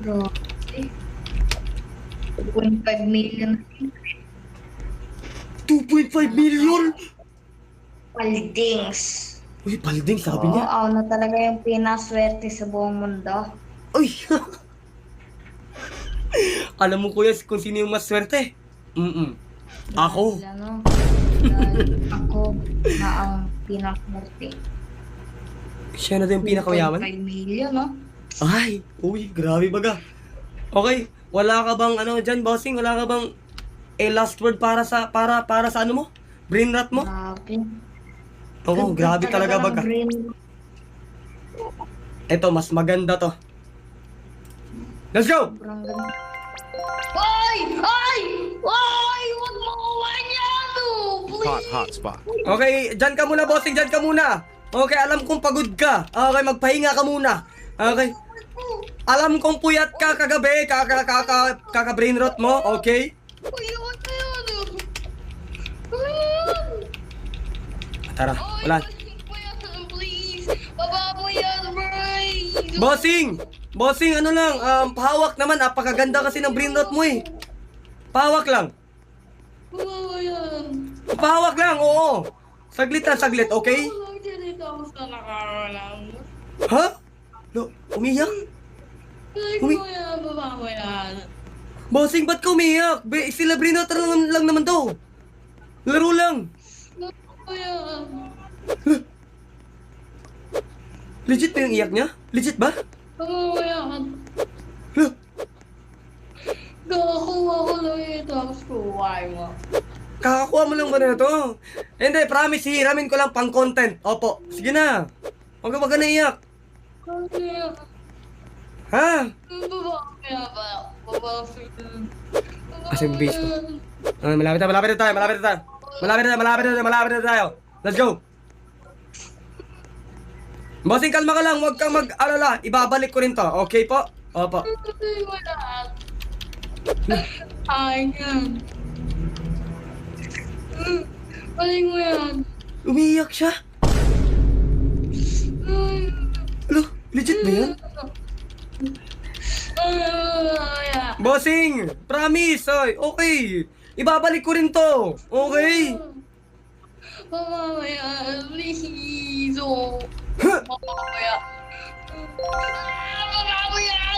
Bro, 2.5 million. 2.5 million? Paldings. Uy, Palding, sabi Oo, niya. ako na talaga yung pinaswerte sa buong mundo. Uy! Alam mo kuya kung sino yung mas swerte? Ako. Dahil dahil ako na ang pinaswerte. Siya na din yung pinakamayaman? 2.5 million, no? Ay, uy, grabe baga. Okay, wala ka bang ano dyan, bossing? Wala ka bang last word para sa ano mo? Brain rot mo? Grabe. Oo, Ganda grabe talaga ng baga. brain. Eto, mas maganda to. Let's go! Sobrang ganda. Ay! Ay! Ay! Huwag mo uwan yan! Hot Please! spot. Okay, dyan ka muna, bossing, dyan ka muna. Okay, alam kong pagod ka. Okay, magpahinga ka muna. Okay. Alam kong puyat ka kagabi, kaka-brain rot mo, okay? Uy, huwag na yan! Ay! Tara, Ay, wala. please! Baba mo yan, bray! Bossing! Bossing, ano lang, pahawak naman, napakaganda kasi ng brain rot mo eh. Pahawak lang. Baba mo yan! Pahawak lang, oo. Saglit lang, saglit, okay? Walang ganito ako sa nakakalang. Ha? No, umiyak? Like Umi- mo yan, baba mo yan. Bossing, ba't ka umiyak? Sila brain rot lang naman to. Laro lang. Baba mo yan. Legit ba yung iyak niya? Legit ba? Baba mo yan. Huh? Kakakuha ko lang yung tapos kuhain mo. Kakakuha mo lang ba na ito? Hindi, promise, hihiramin ko lang pang content. Opo, sige na. Huwag ka naiyak. Kaya, Ha? baba mo yan ba? Baba mo yan. Kasi yung base ko. Malapit na tayo. Malapit na tayo. Let's go. Bossing, kalma ka lang. Huwag kang mag-alala. Ibabalik ko rin to. Okay po? Opo. Baba mo yan. Ay, yan. Balik mo yan. Umiiyak siya. Alo, legit ba yan? Bossing, promise. Oy, okay. Ibabalik ko rin to. Okay. Baba mo yan. Please. Oh. Huh? Baba mo yan. Baba mo yan.